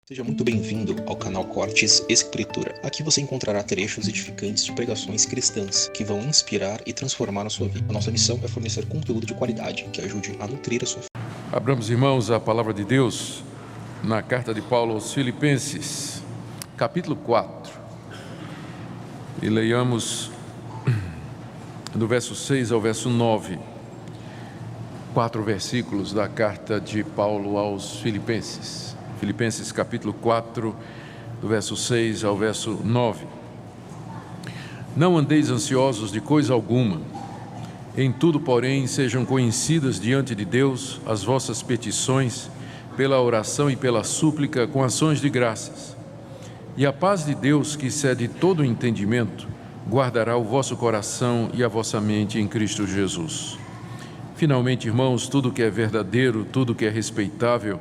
Seja muito bem-vindo ao canal Cortes Escritura. Aqui você encontrará trechos edificantes de pregações cristãs que vão inspirar e transformar a sua vida. A nossa missão é fornecer conteúdo de qualidade que ajude a nutrir a sua fé. Abramos, irmãos, a palavra de Deus na carta de Paulo aos Filipenses, capítulo 4. E leiamos do verso 6 ao verso 9, 4 versículos da carta de Paulo aos Filipenses. Filipenses capítulo 4, do verso 6 ao verso 9. Não andeis ansiosos de coisa alguma, em tudo, porém, sejam conhecidas diante de Deus as vossas petições, pela oração e pela súplica, com ações de graças. E a paz de Deus, que excede todo o entendimento, guardará o vosso coração e a vossa mente em Cristo Jesus. Finalmente, irmãos, tudo que é verdadeiro, tudo que é respeitável,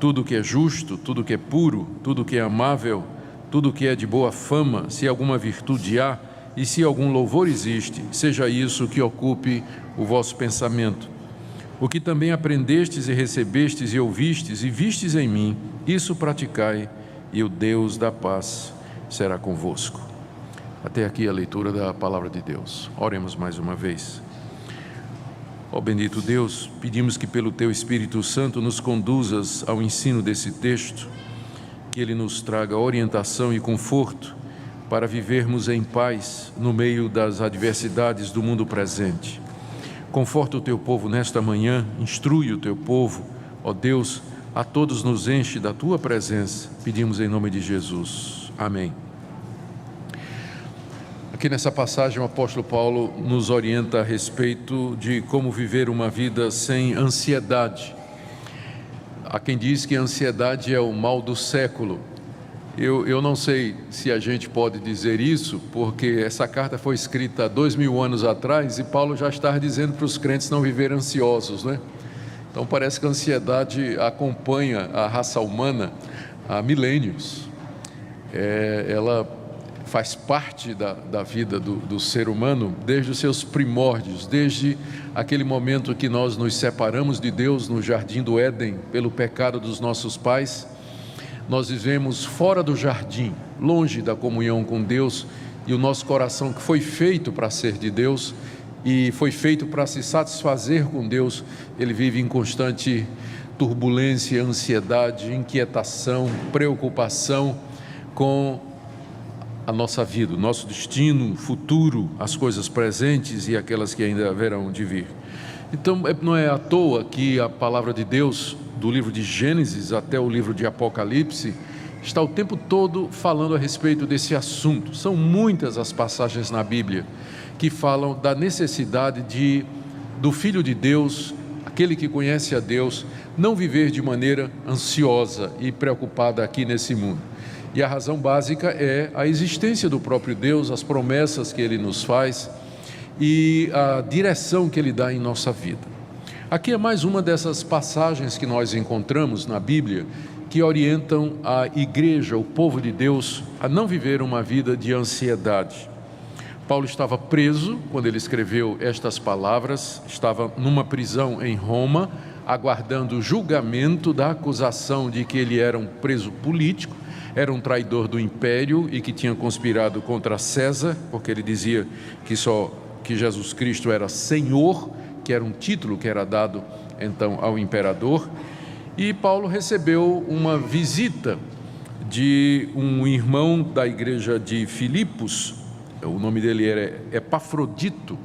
tudo que é justo, tudo que é puro, tudo que é amável, tudo que é de boa fama, se alguma virtude há e se algum louvor existe, seja isso que ocupe o vosso pensamento. O que também aprendestes e recebestes e ouvistes e vistes em mim, isso praticai, e o Deus da paz será convosco. Até aqui a leitura da palavra de Deus. Oremos mais uma vez. Ó bendito Deus, pedimos que pelo Teu Espírito Santo nos conduzas ao ensino desse texto, que Ele nos traga orientação e conforto para vivermos em paz no meio das adversidades do mundo presente. Conforta o Teu povo nesta manhã, instrui o Teu povo, ó Deus, a todos nos enche da Tua presença, pedimos em nome de Jesus. Amém. Aqui nessa passagem o apóstolo Paulo nos orienta a respeito de como viver uma vida sem ansiedade. Há quem diz que a ansiedade é o mal do século. Eu não sei se a gente pode dizer isso, porque essa carta foi escrita há 2000 anos atrás e Paulo já está dizendo para os crentes não viverem ansiosos, né? Então parece que a ansiedade acompanha a raça humana há milênios. Ela faz parte da vida do ser humano desde os seus primórdios, desde aquele momento que nós nos separamos de Deus no jardim do Éden pelo pecado dos nossos pais. Nós vivemos fora do jardim, longe da comunhão com Deus, e o nosso coração, que foi feito para ser de Deus e foi feito para se satisfazer com Deus, ele vive em constante turbulência, ansiedade, inquietação, preocupação com a nossa vida, o nosso destino futuro, as coisas presentes e aquelas que ainda haverão de vir. Então, não é à toa que a palavra de Deus, do livro de Gênesis até o livro de Apocalipse, está o tempo todo falando a respeito desse assunto. São muitas as passagens na Bíblia que falam da necessidade do Filho de Deus, aquele que conhece a Deus, não viver de maneira ansiosa e preocupada aqui nesse mundo. E a razão básica é a existência do próprio Deus, as promessas que Ele nos faz e a direção que Ele dá em nossa vida. Aqui é mais uma dessas passagens que nós encontramos na Bíblia que orientam a igreja, o povo de Deus, a não viver uma vida de ansiedade. Paulo estava preso quando ele escreveu estas palavras, estava numa prisão em Roma, aguardando o julgamento da acusação de que ele era um preso político, era um traidor do império e que tinha conspirado contra César, porque ele dizia que Jesus Cristo era Senhor, que era um título que era dado então ao imperador. E Paulo recebeu uma visita de um irmão da igreja de Filipos, o nome dele era Epafrodito,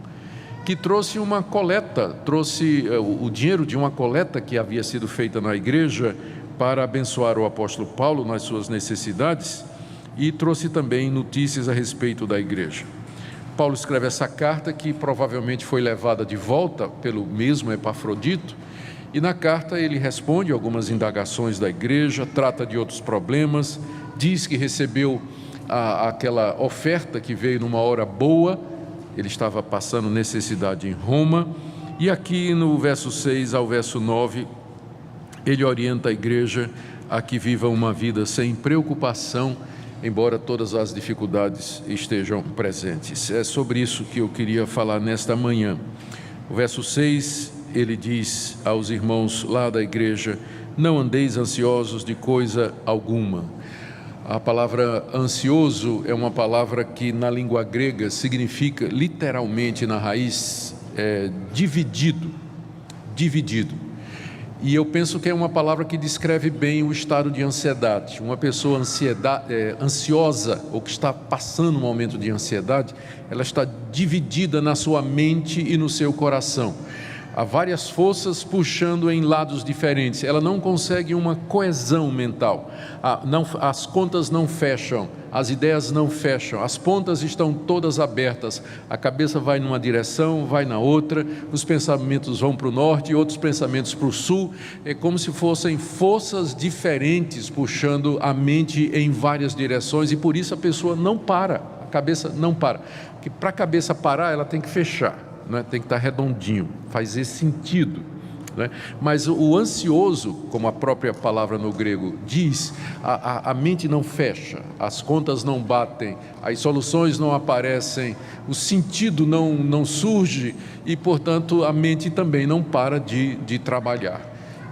que trouxe uma coleta, trouxe o dinheiro de uma coleta que havia sido feita na igreja para abençoar o apóstolo Paulo nas suas necessidades, e trouxe também notícias a respeito da igreja. Paulo escreve essa carta, que provavelmente foi levada de volta pelo mesmo Epafrodito, e na carta ele responde algumas indagações da igreja, trata de outros problemas, diz que recebeu aquela oferta que veio numa hora boa, ele estava passando necessidade em Roma, e aqui no verso 6 ao verso 9, ele orienta a igreja a que viva uma vida sem preocupação, embora todas as dificuldades estejam presentes. É sobre isso que eu queria falar nesta manhã. O verso 6, ele diz aos irmãos lá da igreja: Não andeis ansiosos de coisa alguma. A palavra ansioso é uma palavra que na língua grega significa literalmente na raiz dividido. E eu penso que é uma palavra que descreve bem o estado de ansiedade. Uma pessoa ansiosa ou que está passando um momento de ansiedade, ela está dividida na sua mente e no seu coração. Há várias forças puxando em lados diferentes. Ela não consegue uma coesão mental. As contas não fecham, as ideias não fecham, as pontas estão todas abertas. A cabeça vai numa direção, vai na outra, os pensamentos vão para o norte e outros pensamentos para o sul. É como se fossem forças diferentes puxando a mente em várias direções, e por isso a pessoa não para, a cabeça não para. Porque para a cabeça parar, ela tem que fechar. Tem que estar redondinho, faz esse sentido, né? Mas o ansioso, como a própria palavra no grego diz, a mente não fecha, as contas não batem, as soluções não aparecem, o sentido não surge e, portanto, a mente também não para de trabalhar.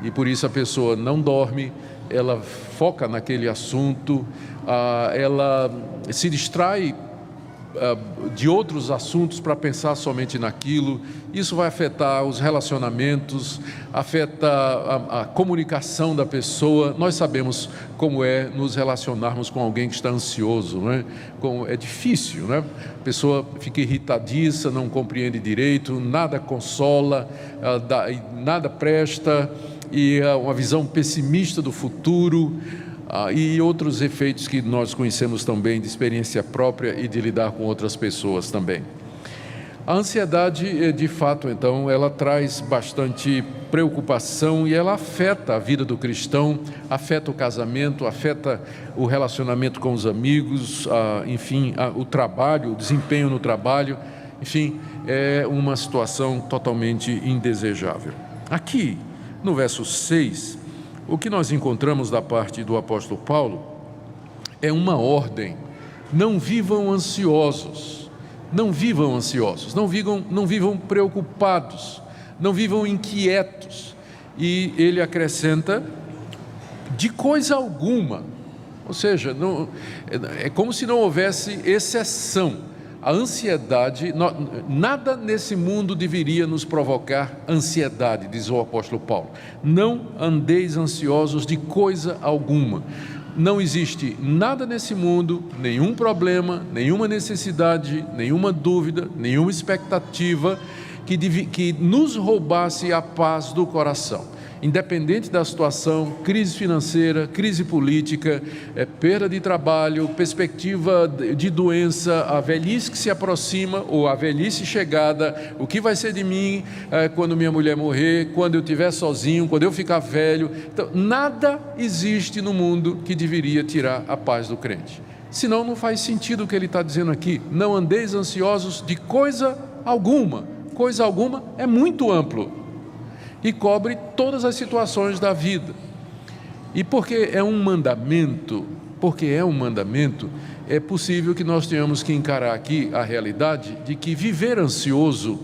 E por isso a pessoa não dorme, ela foca naquele assunto, ela se distrai de outros assuntos para pensar somente naquilo. Isso vai afetar os relacionamentos, afeta a comunicação da pessoa. Nós sabemos como é nos relacionarmos com alguém que está ansioso, né? É difícil, né? A pessoa fica irritadiça, não compreende direito, nada consola, nada presta, e uma visão pessimista do futuro, e outros efeitos que nós conhecemos também de experiência própria e de lidar com outras pessoas também. A ansiedade, de fato, então, ela traz bastante preocupação e ela afeta a vida do cristão, afeta o casamento, afeta o relacionamento com os amigos, enfim, o trabalho, o desempenho no trabalho, enfim, é uma situação totalmente indesejável. Aqui, no verso 6, o que nós encontramos da parte do apóstolo Paulo é uma ordem: não vivam ansiosos, não vivam ansiosos, não vivam preocupados, não vivam inquietos. E ele acrescenta: de coisa alguma, ou seja, é como se não houvesse exceção. A ansiedade, nada nesse mundo deveria nos provocar ansiedade, diz o apóstolo Paulo. Não andeis ansiosos de coisa alguma. Não existe nada nesse mundo, nenhum problema, nenhuma necessidade, nenhuma dúvida, nenhuma expectativa que nos roubasse a paz do coração. Independente da situação, crise financeira, crise política, perda de trabalho, perspectiva de doença, a velhice que se aproxima ou a velhice chegada, o que vai ser de mim quando minha mulher morrer, quando eu estiver sozinho, quando eu ficar velho. Então, nada existe no mundo que deveria tirar a paz do crente. Senão não faz sentido o que ele está dizendo aqui. Não andeis ansiosos de coisa alguma. Coisa alguma é muito amplo e cobre todas as situações da vida. E porque é um mandamento, é possível que nós tenhamos que encarar aqui a realidade de que viver ansioso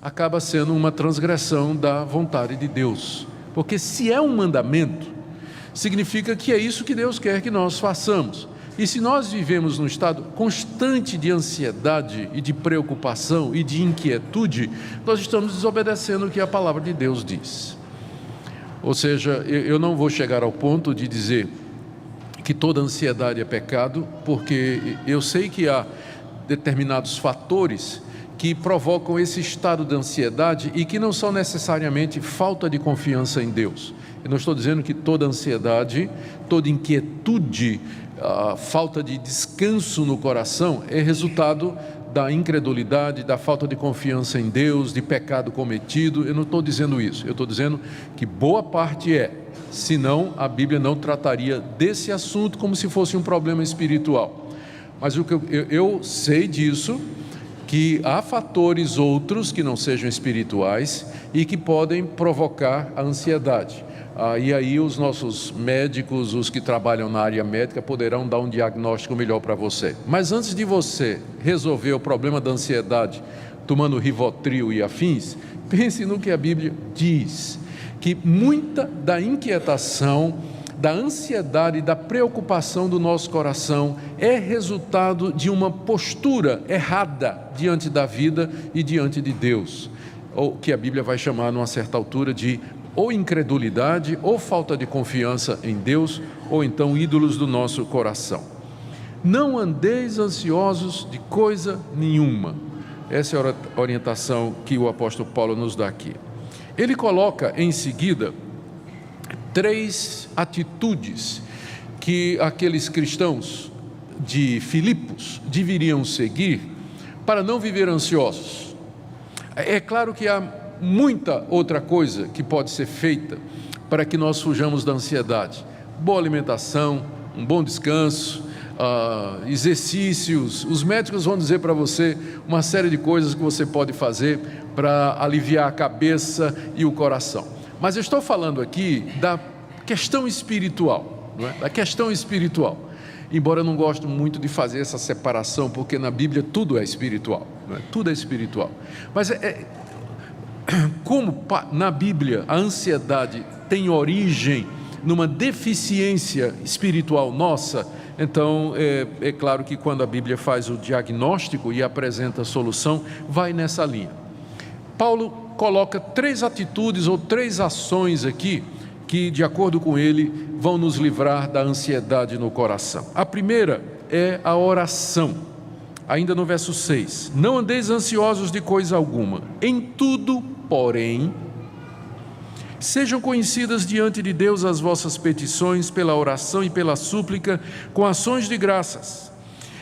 acaba sendo uma transgressão da vontade de Deus. Porque se é um mandamento, significa que é isso que Deus quer que nós façamos. E se nós vivemos num estado constante de ansiedade e de preocupação e de inquietude, nós estamos desobedecendo o que a palavra de Deus diz. Ou seja, eu não vou chegar ao ponto de dizer que toda ansiedade é pecado, porque eu sei que há determinados fatores que provocam esse estado de ansiedade e que não são necessariamente falta de confiança em Deus. Eu não estou dizendo que toda ansiedade, toda inquietude, a falta de descanso no coração é resultado da incredulidade, da falta de confiança em Deus, de pecado cometido. Eu não estou dizendo isso, eu estou dizendo que boa parte senão a Bíblia não trataria desse assunto como se fosse um problema espiritual. Mas o que eu sei disso, que há fatores outros que não sejam espirituais e que podem provocar a ansiedade. E aí os nossos médicos, os que trabalham na área médica, poderão dar um diagnóstico melhor para você. Mas antes de você resolver o problema da ansiedade tomando Rivotril e afins, pense no que a Bíblia diz, que muita da inquietação, da ansiedade, da preocupação do nosso coração é resultado de uma postura errada diante da vida e diante de Deus, ou que a Bíblia vai chamar numa certa altura de ou incredulidade, ou falta de confiança em Deus, ou então ídolos do nosso coração. Não andeis ansiosos de coisa nenhuma. Essa é a orientação que o apóstolo Paulo nos dá aqui. Ele coloca em seguida 3 atitudes que aqueles cristãos de Filipos deveriam seguir para não viver ansiosos. É claro que há muita outra coisa que pode ser feita para que nós fujamos da ansiedade. Boa alimentação, um bom descanso, exercícios. Os médicos vão dizer para você uma série de coisas que você pode fazer para aliviar a cabeça e o coração. Mas eu estou falando aqui da questão espiritual, não é? Da questão espiritual. Embora eu não gosto muito de fazer essa separação, porque na Bíblia tudo é espiritual, não é? Tudo é espiritual. Mas como na Bíblia a ansiedade tem origem numa deficiência espiritual nossa, então é claro que quando a Bíblia faz o diagnóstico e apresenta a solução, vai nessa linha. Paulo coloca 3 atitudes ou 3 ações aqui que, de acordo com ele, vão nos livrar da ansiedade no coração. A primeira é a oração, ainda no verso 6. Não andeis ansiosos de coisa alguma, em tudo, porém, sejam conhecidas diante de Deus as vossas petições pela oração e pela súplica, com ações de graças.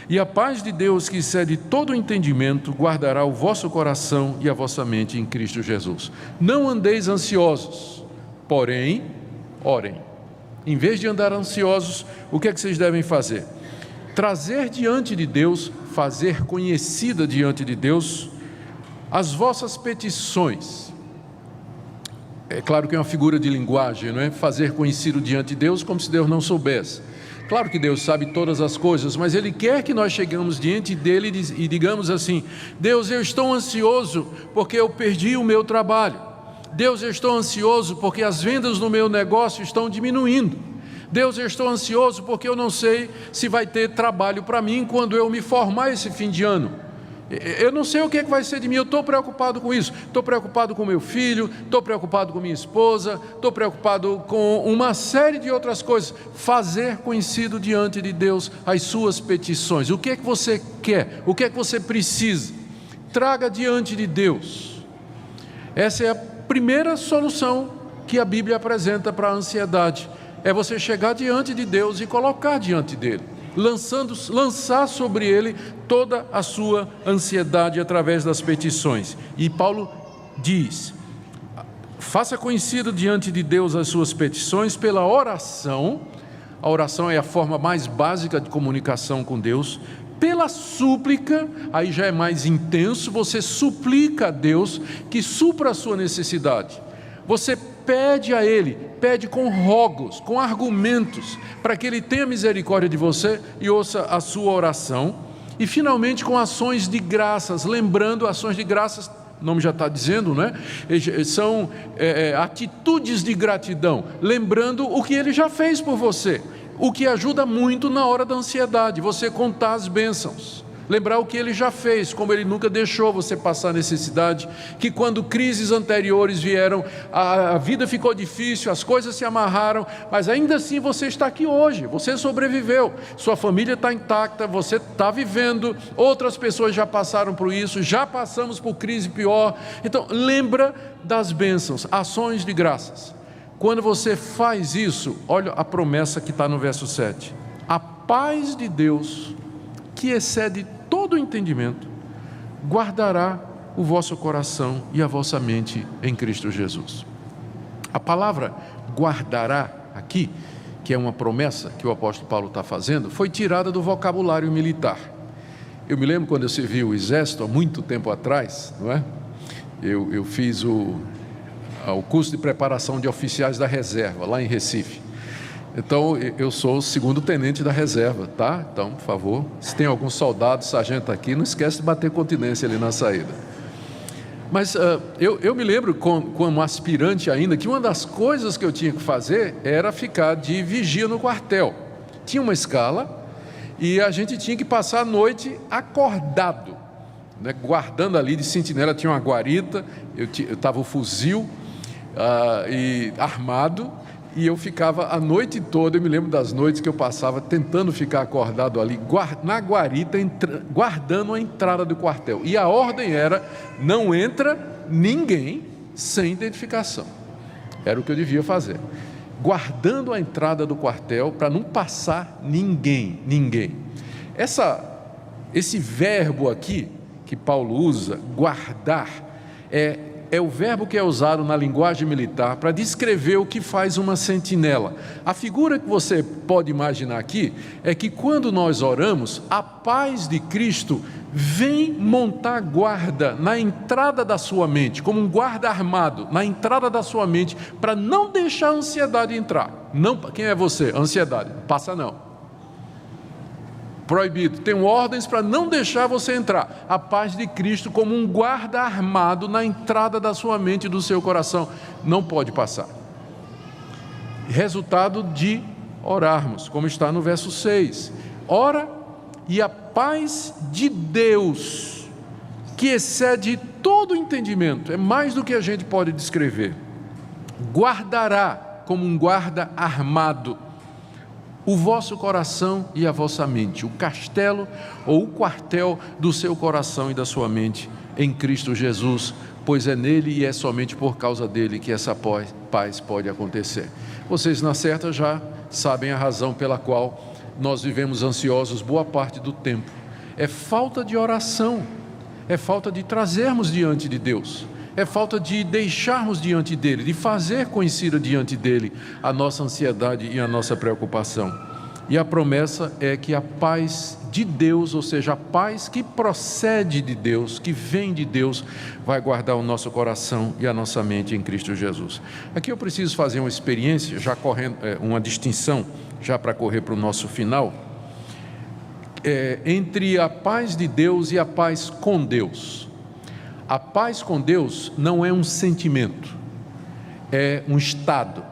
E a paz de Deus, que excede todo o entendimento, guardará o vosso coração e a vossa mente em Cristo Jesus. Não andeis ansiosos, porém, orem. Em vez de andar ansiosos, o que é que vocês devem fazer? Trazer diante de Deus, fazer conhecida diante de Deus as vossas petições. É claro que é uma figura de linguagem, não é? Fazer conhecido diante de Deus como se Deus não soubesse. Claro que Deus sabe todas as coisas, mas Ele quer que nós chegamos diante dEle e digamos assim: Deus, eu estou ansioso porque eu perdi o meu trabalho. Deus, eu estou ansioso porque as vendas no meu negócio estão diminuindo. Deus, eu estou ansioso porque eu não sei se vai ter trabalho para mim quando eu me formar esse fim de ano. Eu não sei o que é que vai ser de mim, eu estou preocupado com isso, estou preocupado com meu filho, estou preocupado com minha esposa, estou preocupado com uma série de outras coisas. Fazer conhecido diante de Deus as suas petições. O que é que você quer? O que é que você precisa? Traga diante de Deus. Essa é a primeira solução que a Bíblia apresenta para a ansiedade. É você chegar diante de Deus e colocar diante dele, lançar sobre ele toda a sua ansiedade através das petições. E Paulo diz: faça conhecido diante de Deus as suas petições pela oração. A oração é a forma mais básica de comunicação com Deus. Pela súplica, aí já é mais intenso, você suplica a Deus que supra a sua necessidade. Você pede a Ele, pede com rogos, com argumentos, para que Ele tenha misericórdia de você e ouça a sua oração. E finalmente com ações de graças, lembrando, ações de graças, o nome já está dizendo, não é? São atitudes de gratidão, lembrando o que Ele já fez por você, o que ajuda muito na hora da ansiedade, você contar as bênçãos. Lembrar o que Ele já fez, como Ele nunca deixou você passar necessidade, que quando crises anteriores vieram, a vida ficou difícil, as coisas se amarraram, mas ainda assim você está aqui hoje, você sobreviveu, sua família está intacta, você está vivendo, outras pessoas já passaram por isso, já passamos por crise pior. Então lembra das bênçãos, ações de graças. Quando você faz isso, olha a promessa que está no verso 7, a paz de Deus, que excede todo o entendimento, guardará o vosso coração e a vossa mente em Cristo Jesus. A palavra guardará aqui, que é uma promessa que o apóstolo Paulo está fazendo, foi tirada do vocabulário militar. Eu me lembro quando eu servi o exército há muito tempo atrás, não é? Eu fiz o curso de preparação de oficiais da reserva lá em Recife. Então, eu sou o segundo tenente da reserva, tá? Então, por favor, se tem algum soldado, sargento aqui, não esquece de bater continência ali na saída. Mas eu me lembro, como aspirante ainda, que uma das coisas que eu tinha que fazer era ficar de vigia no quartel. Tinha uma escala e a gente tinha que passar a noite acordado, né, guardando ali de sentinela. Tinha uma guarita, eu estava o fuzil e armado, e eu ficava a noite toda. Eu me lembro das noites que eu passava tentando ficar acordado ali, na guarita, guardando a entrada do quartel. E a ordem era: não entra ninguém sem identificação. Era o que eu devia fazer, guardando a entrada do quartel para não passar ninguém. Esse verbo aqui que Paulo usa, guardar, é o verbo que é usado na linguagem militar para descrever o que faz uma sentinela. A figura que você pode imaginar aqui é que quando nós oramos, a paz de Cristo vem montar guarda na entrada da sua mente, como um guarda armado na entrada da sua mente, para não deixar a ansiedade entrar. Não, quem é você? Ansiedade, passa não. Proibido. Tenho ordens para não deixar você entrar. A paz de Cristo como um guarda armado na entrada da sua mente e do seu coração. Não pode passar. Resultado de orarmos, como está no verso 6. Ora, e a paz de Deus, que excede todo entendimento, é mais do que a gente pode descrever, guardará como um guarda armado o vosso coração e a vossa mente, o castelo ou o quartel do seu coração e da sua mente em Cristo Jesus, pois é nele e é somente por causa dele que essa paz pode acontecer. Vocês, na certa, já sabem a razão pela qual nós vivemos ansiosos boa parte do tempo. É falta de oração, é falta de trazermos diante de Deus, é falta de deixarmos diante dele, de fazer conhecida diante dele a nossa ansiedade e a nossa preocupação. E a promessa é que a paz de Deus, ou seja, a paz que procede de Deus, que vem de Deus, vai guardar o nosso coração e a nossa mente em Cristo Jesus. Aqui eu preciso fazer uma experiência, já correndo, uma distinção, já para correr para o nosso final, entre a paz de Deus e a paz com Deus. A paz com Deus não é um sentimento, é um estado.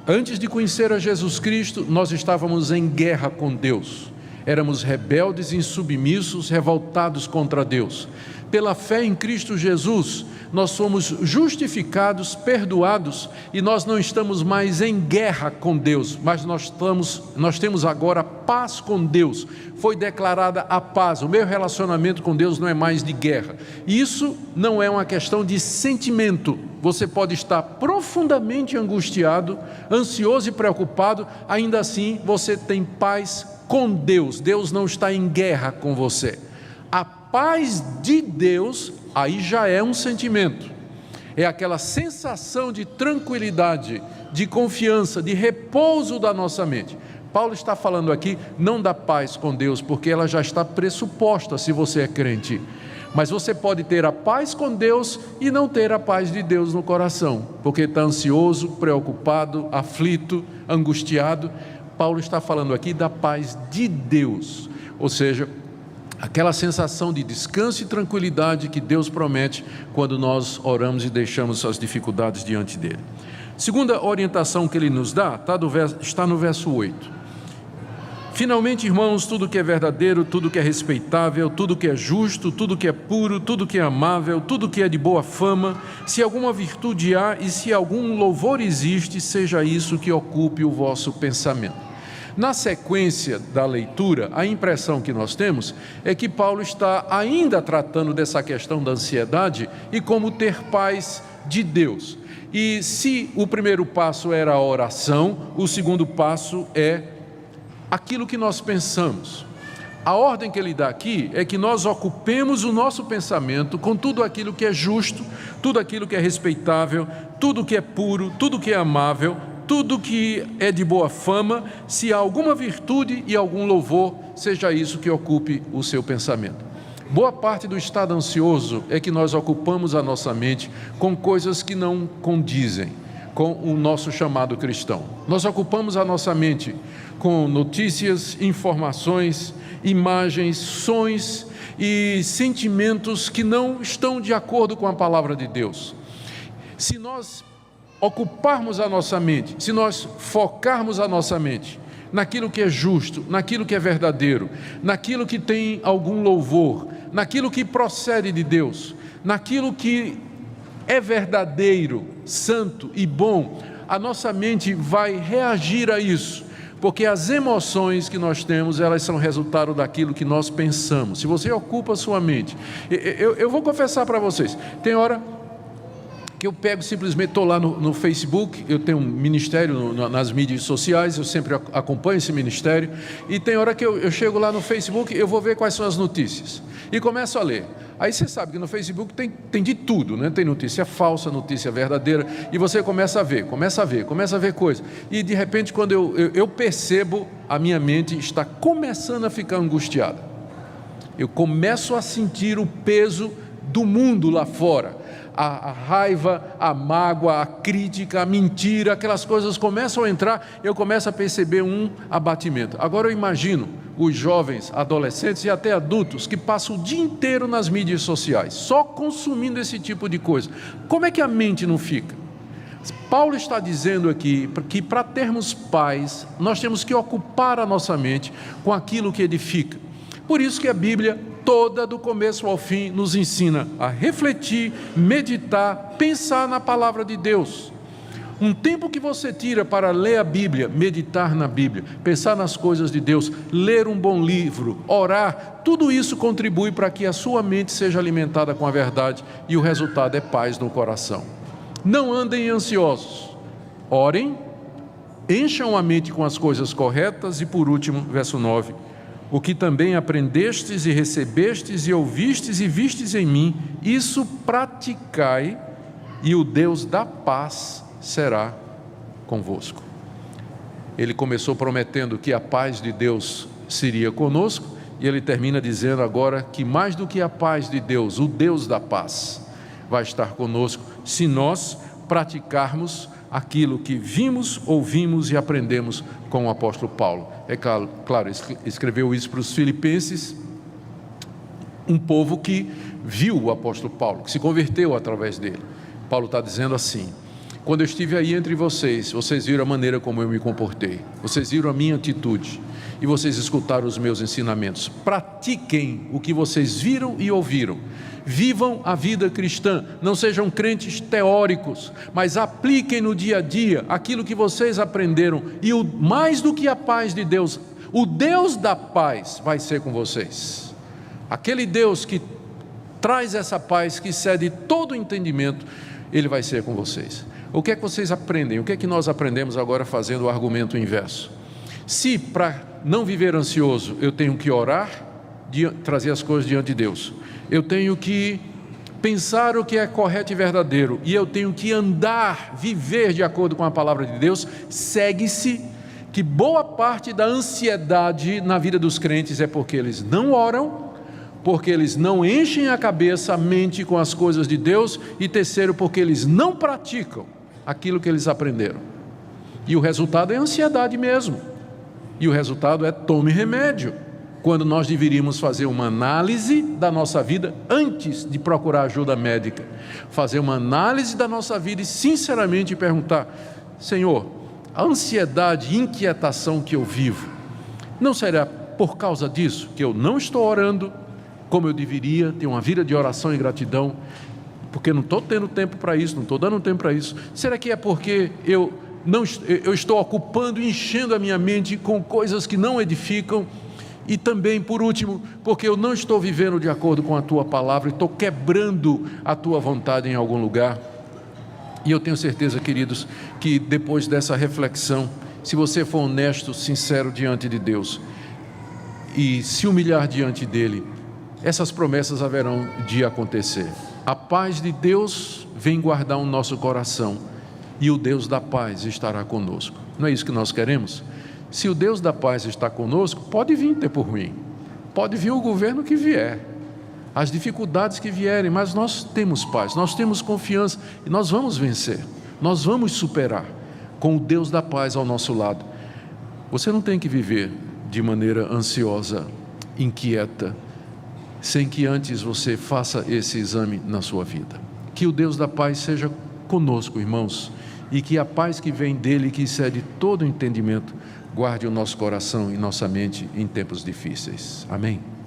Antes de conhecer a Jesus Cristo, nós estávamos em guerra com Deus. Éramos rebeldes, insubmissos, revoltados contra Deus. Pela fé em Cristo Jesus, nós somos justificados, perdoados, e nós não estamos mais em guerra com Deus, mas nós temos agora paz com Deus. Foi declarada a paz. O meu relacionamento com Deus não é mais de guerra. Isso não é uma questão de sentimento. Você pode estar profundamente angustiado, ansioso e preocupado, ainda assim você tem paz com Deus. Deus não está em guerra com você. A paz de Deus, aí já é um sentimento, é aquela sensação de tranquilidade, de confiança, de repouso da nossa mente. Paulo está falando aqui não da paz com Deus, porque ela já está pressuposta se você é crente, mas você pode ter a paz com Deus e não ter a paz de Deus no coração, porque está ansioso, preocupado, aflito, angustiado. Paulo está falando aqui da paz de Deus, ou seja, aquela sensação de descanso e tranquilidade que Deus promete quando nós oramos e deixamos as dificuldades diante dele. Segunda orientação que ele nos dá está no verso 8. Finalmente, irmãos, tudo que é verdadeiro, tudo que é respeitável, tudo que é justo, tudo que é puro, tudo que é amável, tudo que é de boa fama, se alguma virtude há e se algum louvor existe, seja isso que ocupe o vosso pensamento. Na sequência da leitura, a impressão que nós temos é que Paulo está ainda tratando dessa questão da ansiedade e como ter paz de Deus. E se o primeiro passo era a oração, o segundo passo é aquilo que nós pensamos. A ordem que ele dá aqui é que nós ocupemos o nosso pensamento com tudo aquilo que é justo, tudo aquilo que é respeitável, tudo que é puro, tudo que é amável, tudo que é de boa fama, se há alguma virtude e algum louvor, seja isso que ocupe o seu pensamento. Boa parte do estado ansioso é que nós ocupamos a nossa mente com coisas que não condizem com o nosso chamado cristão. Nós ocupamos a nossa mente com notícias, informações imagens, sons e sentimentos que não estão de acordo com a palavra de Deus. Se nós ocuparmos a nossa mente, se nós focarmos a nossa mente naquilo que é justo, naquilo que é verdadeiro, naquilo que tem algum louvor, naquilo que procede de Deus, naquilo que é verdadeiro, santo e bom, a nossa mente vai reagir a isso, porque as emoções que nós temos, elas são resultado daquilo que nós pensamos. Se você ocupa a sua mente, eu vou confessar para vocês, tem hora que eu pego simplesmente, estou lá no Facebook, eu tenho um ministério nas mídias sociais, eu sempre acompanho esse ministério, e tem hora que eu chego lá no Facebook, eu vou ver quais são as notícias, e começo a ler. Aí você sabe que no Facebook tem de tudo, né? Tem notícia falsa, notícia verdadeira, e você começa a ver coisa, e de repente quando eu percebo, a minha mente está começando a ficar angustiada, eu começo a sentir o peso do mundo lá fora, a raiva, a mágoa, a crítica, a mentira, aquelas coisas começam a entrar, eu começo a perceber um abatimento. Agora eu imagino os jovens, adolescentes e até adultos que passam o dia inteiro nas mídias sociais, só consumindo esse tipo de coisa. Como é que a mente não fica? Paulo está dizendo aqui que para termos paz, nós temos que ocupar a nossa mente com aquilo que edifica. Por isso que a Bíblia toda, do começo ao fim, nos ensina a refletir, meditar, pensar na palavra de Deus. Um tempo que você tira para ler a Bíblia, meditar na Bíblia, pensar nas coisas de Deus, ler um bom livro, orar, tudo isso contribui para que a sua mente seja alimentada com a verdade e o resultado é paz no coração. Não andem ansiosos, orem, encham a mente com as coisas corretas e, por último, verso 9, o que também aprendestes e recebestes e ouvistes e vistes em mim, isso praticai, e o Deus da paz será convosco. Ele começou prometendo que a paz de Deus seria conosco, e ele termina dizendo agora que mais do que a paz de Deus, o Deus da paz vai estar conosco, se nós praticarmos aquilo que vimos, ouvimos e aprendemos com o apóstolo Paulo. É claro, escreveu isso para os filipenses, um povo que viu o apóstolo Paulo, que se converteu através dele. Paulo está dizendo assim: quando eu estive aí entre vocês, vocês viram a maneira como eu me comportei, vocês viram a minha atitude, e vocês escutaram os meus ensinamentos. Pratiquem o que vocês viram e ouviram. Vivam a vida cristã, não sejam crentes teóricos, mas apliquem no dia a dia aquilo que vocês aprenderam, e mais do que a paz de Deus, o Deus da paz vai ser com vocês. Aquele Deus que traz essa paz, que excede todo o entendimento, Ele vai ser com vocês. O que é que vocês aprendem? O que é que nós aprendemos agora fazendo o argumento inverso? Se para não viver ansioso eu tenho que orar, trazer as coisas diante de Deus, eu tenho que pensar o que é correto e verdadeiro, e eu tenho que andar, viver de acordo com a palavra de Deus, segue-se que boa parte da ansiedade na vida dos crentes é porque eles não oram, porque eles não enchem a cabeça, a mente com as coisas de Deus, e terceiro, porque eles não praticam aquilo que eles aprenderam. E o resultado é ansiedade mesmo, e o resultado é tome remédio, quando nós deveríamos fazer uma análise da nossa vida antes de procurar ajuda médica, fazer uma análise da nossa vida e sinceramente perguntar: Senhor, a ansiedade e inquietação que eu vivo, não será por causa disso que eu não estou orando como eu deveria, ter uma vida de oração e gratidão, porque não estou tendo tempo para isso, não estou dando tempo para isso? Será que é porque eu estou ocupando, enchendo a minha mente com coisas que não edificam? E também, por último, porque eu não estou vivendo de acordo com a Tua palavra, e estou quebrando a Tua vontade em algum lugar. E eu tenho certeza, queridos, que depois dessa reflexão, se você for honesto, sincero diante de Deus, e se humilhar diante dEle, essas promessas haverão de acontecer. A paz de Deus vem guardar o nosso coração, e o Deus da paz estará conosco. Não é isso que nós queremos? Se o Deus da paz está conosco, pode vir tempo ruim, pode vir o governo que vier, as dificuldades que vierem, mas nós temos paz, nós temos confiança, e nós vamos vencer, nós vamos superar, com o Deus da paz ao nosso lado. Você não tem que viver de maneira ansiosa inquieta, sem que antes você faça esse exame na sua vida. Que o Deus da paz seja conosco, irmãos, e que a paz que vem dele, que excede todo o entendimento, guarde o nosso coração e nossa mente em tempos difíceis. Amém.